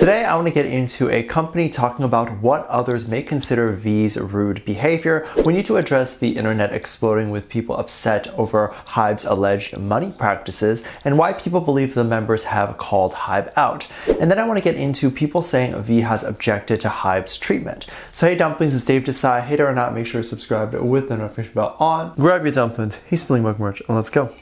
Today I want to get into a company talking about what others may consider V's rude behavior. We need to address the internet exploding with people upset over HYBE's alleged money practices and why people believe the members have called HYBE out. And then I want to get into people saying V has objected to HYBE's treatment. So hey Dumplings, it's Dave Desai. Hater or not, make sure to subscribe with the notification bell on. Grab your dumplings, he's spilling mug merch, and let's go.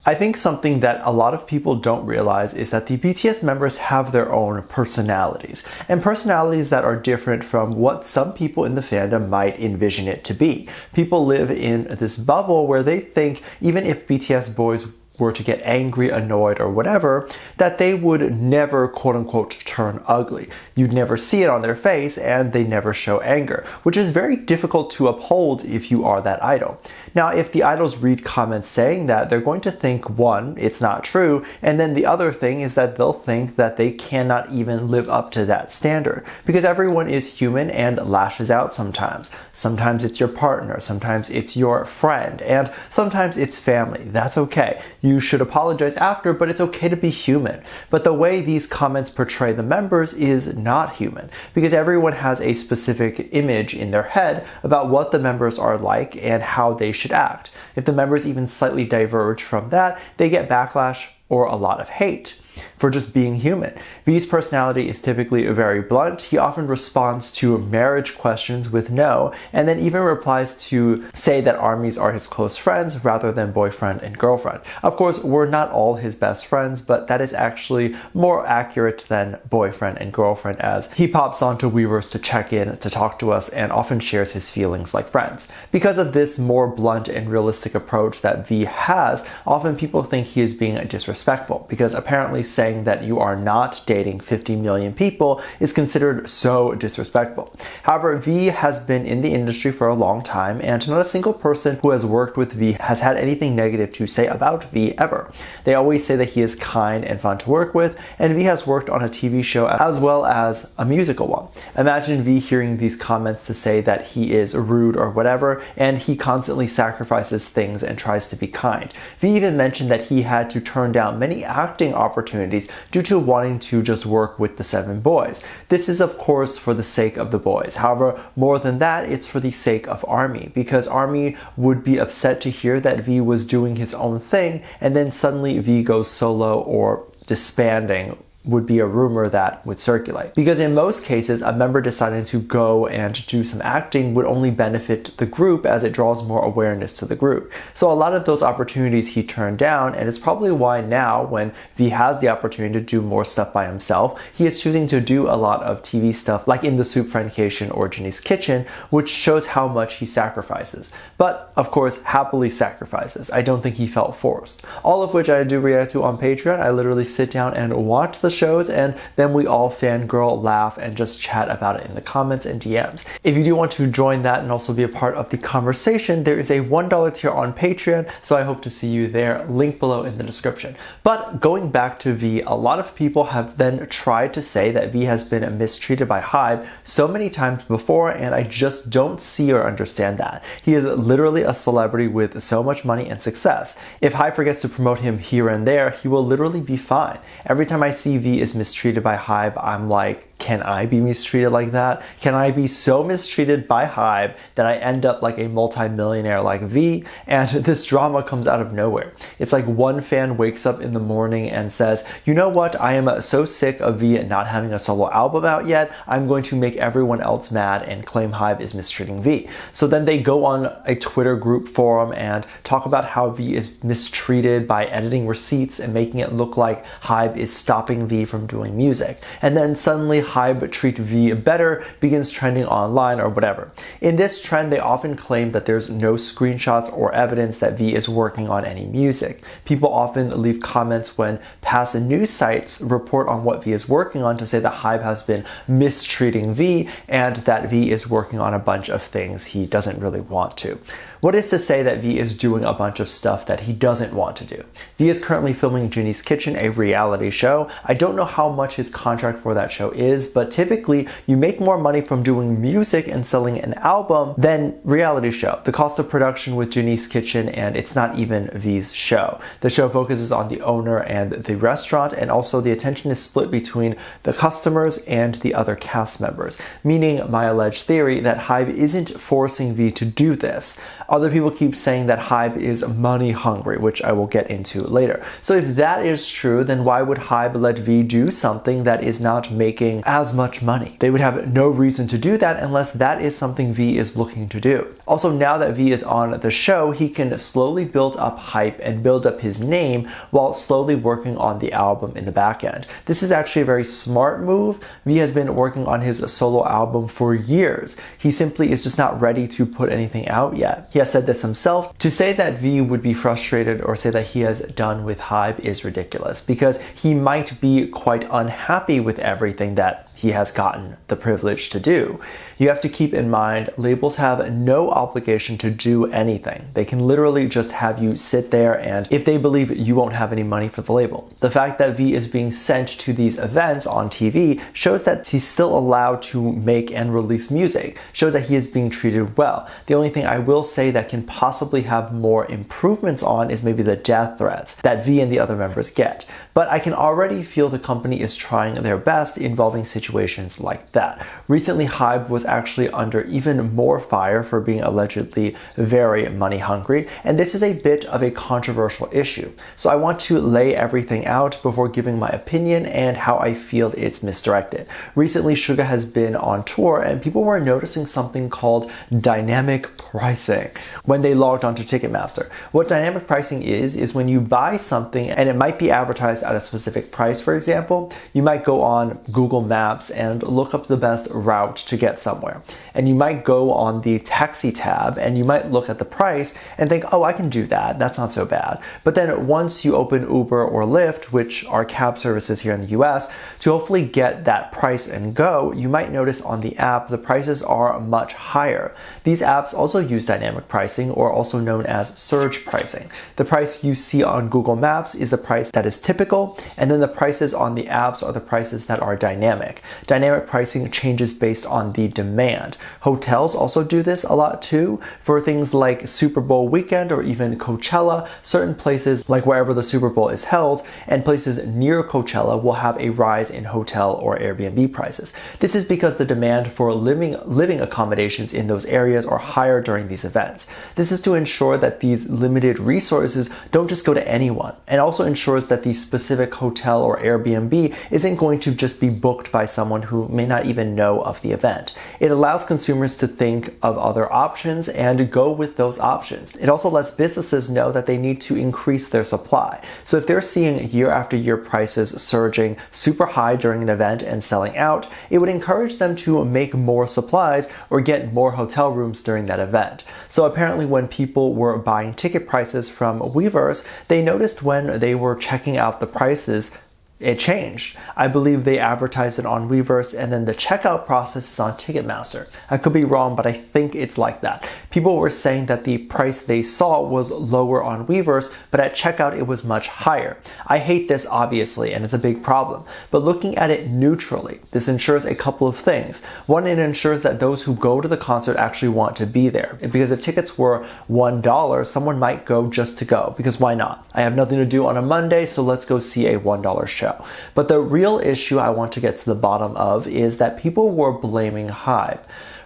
I think something that a lot of people don't realize is that the BTS members have their own personalities, and personalities that are different from what some people in the fandom might envision it to be. People live in this bubble where they think even if BTS boys were to get angry, annoyed, or whatever, that they would never quote-unquote turn ugly. You'd never see it on their face, and they never show anger, which is very difficult to uphold if you are that idol. Now, if the idols read comments saying that, they're going to think, one, it's not true, and then the other thing is that they'll think that they cannot even live up to that standard, because everyone is human and lashes out sometimes. Sometimes it's your partner, sometimes it's your friend, and sometimes it's family. That's okay. You should apologize after, but it's okay to be human. But the way these comments portray the members is not human, because everyone has a specific image in their head about what the members are like and how they should act. If the members even slightly diverge from that, they get backlash or a lot of hate for just being human. V's personality is typically very blunt. He often responds to marriage questions with no, and then even replies to say that ARMYs are his close friends rather than boyfriend and girlfriend. Of course, we're not all his best friends, but that is actually more accurate than boyfriend and girlfriend, as he pops onto Weverse to check in, to talk to us, and often shares his feelings like friends. Because of this more blunt and realistic approach that V has, often people think he is being disrespectful, because apparently saying that you are not dating 50 million people is considered so disrespectful. However, V has been in the industry for a long time, and not a single person who has worked with V has had anything negative to say about V ever. They always say that he is kind and fun to work with, and V has worked on a TV show as well as a musical one. Imagine V hearing these comments to say that he is rude or whatever, and he constantly sacrifices things and tries to be kind. V even mentioned that he had to turn down many acting opportunities due to wanting to just work with the 7 boys. This is of course for the sake of the boys. However, more than that, it's for the sake of ARMY, because ARMY would be upset to hear that V was doing his own thing and then suddenly V goes solo or disbanding would be a rumor that would circulate. Because in most cases, a member deciding to go and do some acting would only benefit the group, as it draws more awareness to the group. So a lot of those opportunities he turned down, and it's probably why now, when V has the opportunity to do more stuff by himself, he is choosing to do a lot of TV stuff like In the Soup Friendcation or Ginny's Kitchen, which shows how much he sacrifices. But of course, happily sacrifices. I don't think he felt forced. All of which I do react to on Patreon. I literally sit down and watch the shows, and then we all fangirl, laugh, and just chat about it in the comments and DMs. If you do want to join that and also be a part of the conversation, there is a $1 tier on Patreon, so I hope to see you there. Link below in the description. But going back to V, a lot of people have then tried to say that V has been mistreated by HYBE so many times before, and I just don't see or understand that. He is literally a celebrity with so much money and success. If HYBE forgets to promote him here and there, he will literally be fine. Every time I see V is mistreated by HYBE, I'm like, can I be mistreated like that? Can I be so mistreated by HYBE that I end up like a multi-millionaire like V, and this drama comes out of nowhere? It's like one fan wakes up in the morning and says, you know what, I am so sick of V not having a solo album out yet, I'm going to make everyone else mad and claim HYBE is mistreating V. So then they go on a Twitter group forum and talk about how V is mistreated by editing receipts and making it look like HYBE is stopping V from doing music. And then suddenly HYBE treat V better begins trending online or whatever. In this trend, they often claim that there's no screenshots or evidence that V is working on any music. People often leave comments when past news sites report on what V is working on to say that HYBE has been mistreating V and that V is working on a bunch of things he doesn't really want to. What is to say that V is doing a bunch of stuff that he doesn't want to do? V is currently filming Ginny's Kitchen, a reality show. I don't know how much his contract for that show is, but typically you make more money from doing music and selling an album than reality show. The cost of production with Ginny's Kitchen, and it's not even V's show. The show focuses on the owner and the restaurant, and also the attention is split between the customers and the other cast members, meaning my alleged theory that HYBE isn't forcing V to do this. Other people keep saying that HYBE is money hungry, which I will get into later. So if that is true, then why would HYBE let V do something that is not making as much money? They would have no reason to do that unless that is something V is looking to do. Also, now that V is on the show, he can slowly build up hype and build up his name while slowly working on the album in the back end. This is actually a very smart move. V has been working on his solo album for years. He simply is just not ready to put anything out yet. He has said this himself. To say that V would be frustrated or say that he has done with HYBE is ridiculous, because he might be quite unhappy with everything that he has gotten the privilege to do. You have to keep in mind, labels have no obligation to do anything. They can literally just have you sit there, and if they believe you won't have any money for the label. The fact that V is being sent to these events on TV shows that he's still allowed to make and release music, shows that he is being treated well. The only thing I will say that can possibly have more improvements on is maybe the death threats that V and the other members get. But I can already feel the company is trying their best involving situations like that. Recently, HYBE was actually under even more fire for being allegedly very money hungry, and this is a bit of a controversial issue. So I want to lay everything out before giving my opinion and how I feel it's misdirected. Recently, Suga has been on tour, and people were noticing something called dynamic pricing when they logged onto Ticketmaster. What dynamic pricing is when you buy something and it might be advertised at a specific price. For example, you might go on Google Maps and look up the best route to get somewhere. And you might go on the taxi tab and you might look at the price and think, oh, I can do that. That's not so bad. But then once you open Uber or Lyft, which are cab services here in the US, to hopefully get that price and go, you might notice on the app the prices are much higher. These apps also use dynamic pricing, or also known as surge pricing. The price you see on Google Maps is the price that is typical, and then the prices on the apps are the prices that are dynamic. Dynamic pricing changes based on the demand. Hotels also do this a lot too. For things like Super Bowl weekend or even Coachella, certain places like wherever the Super Bowl is held and places near Coachella will have a rise in hotel or Airbnb prices. This is because the demand for living accommodations in those areas are higher during these events. This is to ensure that these limited resources don't just go to anyone, and also ensures that the specific hotel or Airbnb isn't going to just be booked by someone who may not even know of the event. It allows consumers to think of other options and go with those options. It also lets businesses know that they need to increase their supply. So if they're seeing year after year prices surging super high during an event and selling out, it would encourage them to make more supplies or get more hotel rooms during that event. So apparently when people were buying ticket prices from Weverse, they noticed when they were checking out the prices, it changed. I believe they advertised it on Weverse, and then the checkout process is on Ticketmaster. I could be wrong, but I think it's like that. People were saying that the price they saw was lower on Weverse, but at checkout it was much higher. I hate this, obviously, and it's a big problem. But looking at it neutrally, this ensures a couple of things. One, it ensures that those who go to the concert actually want to be there. Because if tickets were $1, someone might go just to go, because why not? I have nothing to do on a Monday, so let's go see a $1 show. But the real issue I want to get to the bottom of is that people were blaming HYBE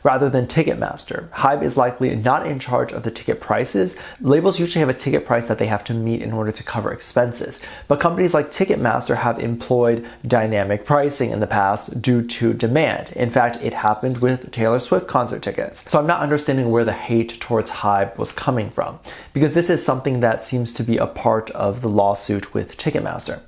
rather than Ticketmaster. HYBE is likely not in charge of the ticket prices. Labels usually have a ticket price that they have to meet in order to cover expenses. But companies like Ticketmaster have employed dynamic pricing in the past due to demand. In fact, it happened with Taylor Swift concert tickets. So I'm not understanding where the hate towards HYBE was coming from, because this is something that seems to be a part of the lawsuit with Ticketmaster.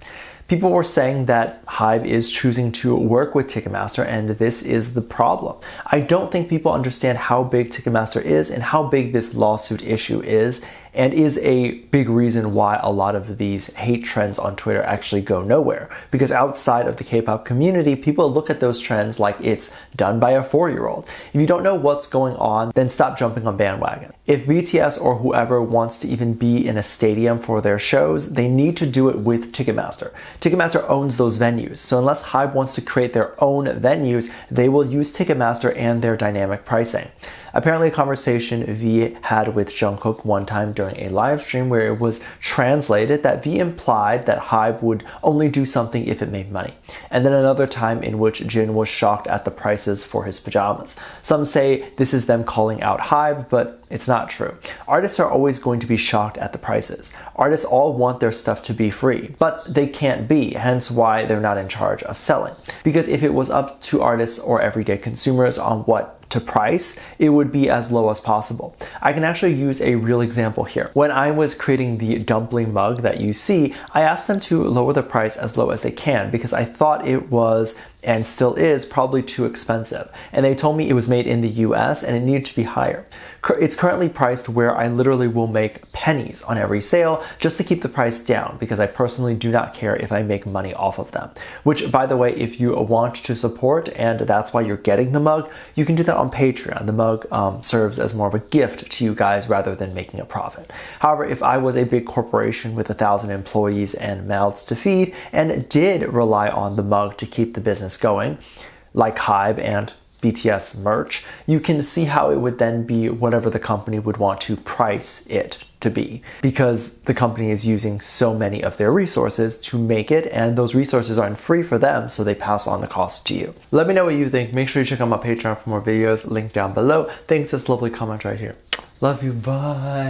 People were saying that HYBE is choosing to work with Ticketmaster, and this is the problem. I don't think people understand how big Ticketmaster is and how big this lawsuit issue is, and is a big reason why a lot of these hate trends on Twitter actually go nowhere. Because outside of the K-pop community, people look at those trends like it's done by a 4-year-old. If you don't know what's going on, then stop jumping on bandwagon. If BTS or whoever wants to even be in a stadium for their shows, they need to do it with Ticketmaster. Ticketmaster owns those venues, so unless HYBE wants to create their own venues, they will use Ticketmaster and their dynamic pricing. Apparently a conversation V had with Jungkook one time during a live stream where it was translated that V implied that HYBE would only do something if it made money. And then another time in which Jin was shocked at the prices for his pajamas. Some say this is them calling out HYBE, but it's not true. Artists are always going to be shocked at the prices. Artists all want their stuff to be free, but they can't be, hence why they're not in charge of selling. Because if it was up to artists or everyday consumers on what to price, it would be as low as possible. I can actually use a real example here. When I was creating the dumpling mug that you see, I asked them to lower the price as low as they can because I thought it was, and still is, probably too expensive. And they told me it was made in the US and it needed to be higher. It's currently priced where I literally will make pennies on every sale just to keep the price down because I personally do not care if I make money off of them. Which, by the way, if you want to support and that's why you're getting the mug, you can do that on Patreon. The mug serves as more of a gift to you guys rather than making a profit. However, if I was a big corporation with 1,000 employees and mouths to feed and did rely on the mug to keep the business going, like HYBE and BTS merch, you can see how it would then be whatever the company would want to price it to be, because the company is using so many of their resources to make it, and those resources aren't free for them, so they pass on the cost to you. Let me know what you think. Make sure you check out my Patreon for more videos, link down below. Thanks, this lovely comment right here. Love you, bye.